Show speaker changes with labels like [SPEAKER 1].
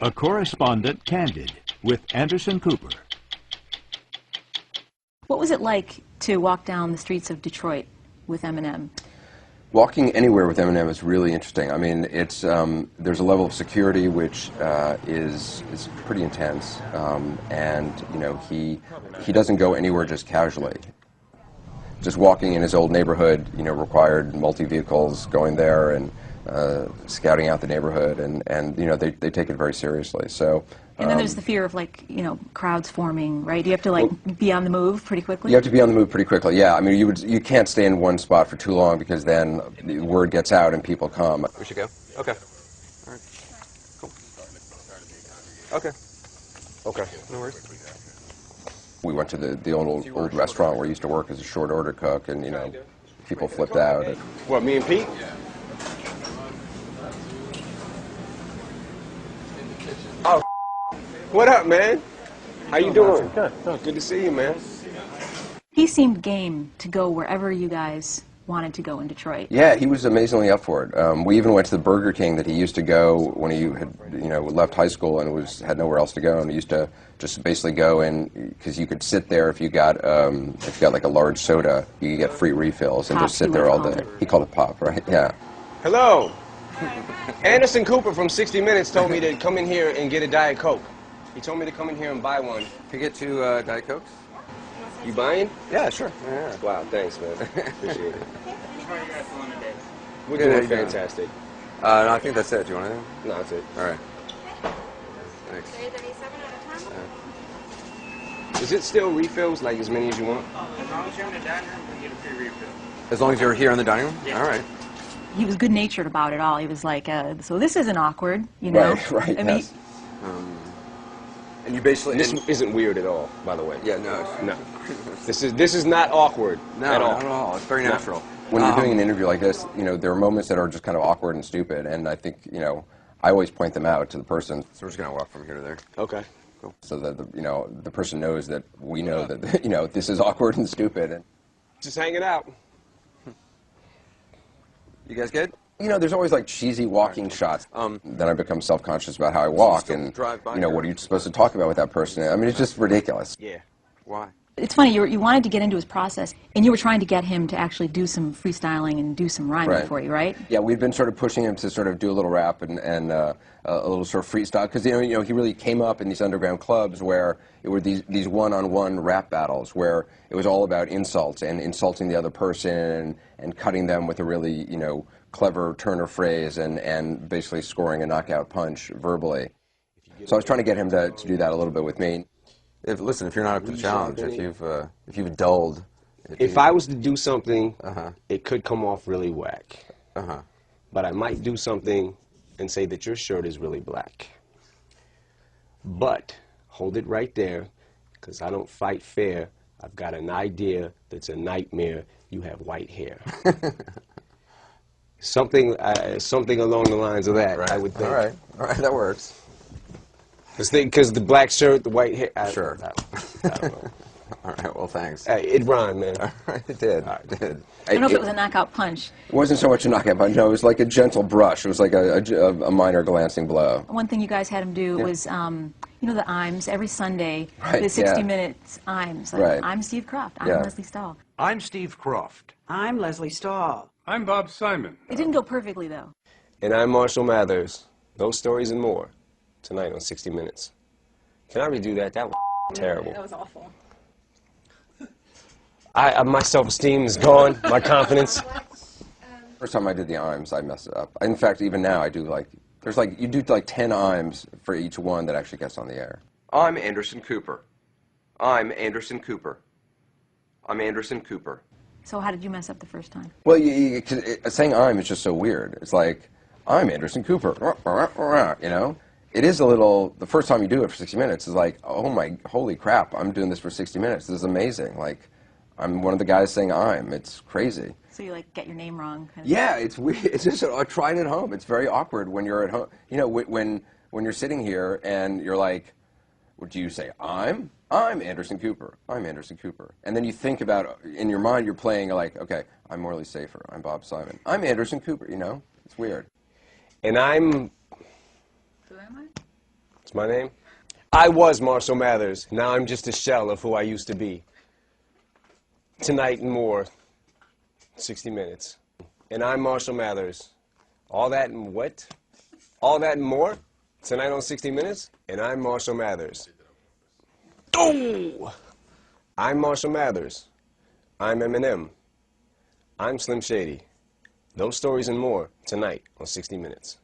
[SPEAKER 1] A Correspondent Candid with Anderson Cooper.
[SPEAKER 2] What was it like to walk down the streets of Detroit with Eminem?
[SPEAKER 3] Walking anywhere with Eminem is really interesting. I mean, it's there's a level of security which is pretty intense, and you know he doesn't go anywhere just casually. Just walking in his old neighborhood, you know, required multi-vehicles going there and scouting out the neighborhood, and you know they take it very seriously. So.
[SPEAKER 2] And then there's the fear of, like, you know, crowds forming, right? Do you have to, like, be on the move pretty quickly?
[SPEAKER 3] You have to be on the move pretty quickly, yeah. I mean, you can't stay in one spot for too long because then the word gets out and people come.
[SPEAKER 4] We should go? Okay. All right. Cool. Okay. Okay. No worries.
[SPEAKER 3] We went to the old restaurant where I used to work as a short order cook, and, you know, people flipped out.
[SPEAKER 5] What, me and Pete? Oh, what up, man? How you doing? Good. Good to see you, man.
[SPEAKER 2] He seemed game to go wherever you guys wanted to go in Detroit.
[SPEAKER 3] Yeah, he was amazingly up for it. We even went to the Burger King that he used to go when he had, you know, left high school and had nowhere else to go, and he used to just basically go in because you could sit there if you got like a large soda, you could get free refills and
[SPEAKER 2] Pop,
[SPEAKER 3] just sit there all day. He called it pop, right? Yeah.
[SPEAKER 5] Hello. Anderson Cooper from 60 Minutes told me to come in here and get a Diet Coke. He told me to come in here and buy one.
[SPEAKER 4] Can you get two Diet Cokes?
[SPEAKER 5] You buying?
[SPEAKER 4] Yeah, sure. Yeah.
[SPEAKER 5] Wow, thanks, man. Appreciate it. We're
[SPEAKER 4] Good,
[SPEAKER 5] doing fantastic.
[SPEAKER 4] No, I think that's it. Do you want anything?
[SPEAKER 5] No, that's it.
[SPEAKER 4] All right. Thanks.
[SPEAKER 5] Is it still refills, like as many as you want?
[SPEAKER 6] As long as you're in the dining room, you get a free refill.
[SPEAKER 4] As long as you're here in the dining room?
[SPEAKER 6] Yeah.
[SPEAKER 4] All right.
[SPEAKER 2] He was good-natured about it all. He was like, so this isn't awkward, you know?
[SPEAKER 3] Right,
[SPEAKER 2] I mean,
[SPEAKER 3] yes.
[SPEAKER 4] And you basically...
[SPEAKER 5] This isn't weird at all, by the way.
[SPEAKER 4] Yeah, no.
[SPEAKER 5] No. This is not awkward
[SPEAKER 4] No,
[SPEAKER 5] at all.
[SPEAKER 4] not at all. It's very natural.
[SPEAKER 3] When you're doing an interview like this, you know, there are moments that are just kind of awkward and stupid, and I think, you know, I always point them out to the person.
[SPEAKER 4] So we're just going to walk from here to there.
[SPEAKER 5] Okay.
[SPEAKER 4] Cool.
[SPEAKER 3] So that, you know, the person knows that we know that, you know, this is awkward and stupid. And
[SPEAKER 5] Just hanging out.
[SPEAKER 4] You guys good?
[SPEAKER 3] you know, there's always like cheesy walking shots. Then I become self-conscious about how I walk, and
[SPEAKER 4] drive by
[SPEAKER 3] you know, what are you supposed to talk about with that person? I mean, it's just ridiculous.
[SPEAKER 5] Yeah.
[SPEAKER 4] Why?
[SPEAKER 2] it's funny, you wanted to get into his process, and you were trying to get him to actually do some freestyling and do some rhyming
[SPEAKER 3] Right.
[SPEAKER 2] for you, right?
[SPEAKER 3] Yeah, we've been sort of pushing him to sort of do a little rap and a little sort of freestyle, because you know he really came up in these underground clubs where it were these one-on-one rap battles where it was all about insults and insulting the other person and cutting them with a really clever turn of phrase and basically scoring a knockout punch verbally. So I was trying to get him to do that a little bit with me.
[SPEAKER 4] Listen, if you're not up to the challenge, if you've dulled.
[SPEAKER 5] If I was to do something, it could come off really whack. But I might do something and say that your shirt is really black. But hold it right there, because I don't fight fair. I've got an idea that's a nightmare. You have white hair. Something along the lines of that, right. I would think.
[SPEAKER 4] All right, that works.
[SPEAKER 5] Because the black shirt, the white hair.
[SPEAKER 4] Sure.
[SPEAKER 5] I don't know.
[SPEAKER 4] All right, well, thanks.
[SPEAKER 5] It rhymed, man.
[SPEAKER 4] All right, it did. It did.
[SPEAKER 2] I don't know if it was a knockout punch.
[SPEAKER 3] It wasn't so much a knockout punch. No, it was like a gentle brush. It was like a minor glancing blow.
[SPEAKER 2] One thing you guys had him do was, you know, the IMS every Sunday,
[SPEAKER 3] Right,
[SPEAKER 2] the 60
[SPEAKER 3] yeah.
[SPEAKER 2] Minutes IMS. Like,
[SPEAKER 3] Right.
[SPEAKER 2] I'm Steve Croft. I'm
[SPEAKER 3] Yeah.
[SPEAKER 2] Leslie Stahl.
[SPEAKER 1] I'm Steve Croft.
[SPEAKER 7] I'm Leslie Stahl.
[SPEAKER 1] I'm Bob Simon.
[SPEAKER 2] It didn't go perfectly, though.
[SPEAKER 5] And I'm Marshall Mathers. Those stories and more tonight on 60 Minutes. Can I redo that? That was terrible.
[SPEAKER 2] That was awful.
[SPEAKER 5] My self-esteem is gone. My confidence.
[SPEAKER 3] First time I did the IMs, I messed it up. In fact, even now I do you do 10 IMs for each one that actually gets on the air.
[SPEAKER 4] I'm Anderson Cooper. I'm Anderson Cooper. I'm Anderson Cooper.
[SPEAKER 2] So how did you mess up the first time?
[SPEAKER 3] Well, saying I'm is just so weird. It's like, I'm Anderson Cooper, you know? It is a little, the first time you do it for 60 minutes is like, oh my, holy crap, I'm doing this for 60 minutes. This is amazing. Like, I'm one of the guys saying I'm. It's crazy.
[SPEAKER 2] So you, like, get your name wrong? Kind of.
[SPEAKER 3] Yeah, it's weird. It's just, try it at home. It's very awkward when you're at home. You know, when you're sitting here and you're like, what do you say? I'm Anderson Cooper. I'm Anderson Cooper. And then you think about, in your mind, you're playing like, okay, I'm Morley Safer. I'm Bob Simon. I'm Anderson Cooper, you know? It's weird.
[SPEAKER 5] And I'm...
[SPEAKER 2] Who am I?
[SPEAKER 5] My name? I was Marshall Mathers. Now I'm just a shell of who I used to be. Tonight and more. 60 Minutes. And I'm Marshall Mathers. All that and what? All that and more? Tonight on 60 Minutes? And I'm Marshall Mathers. Oh! I'm Marshall Mathers. I'm Eminem. I'm Slim Shady. Those stories and more tonight on 60 Minutes.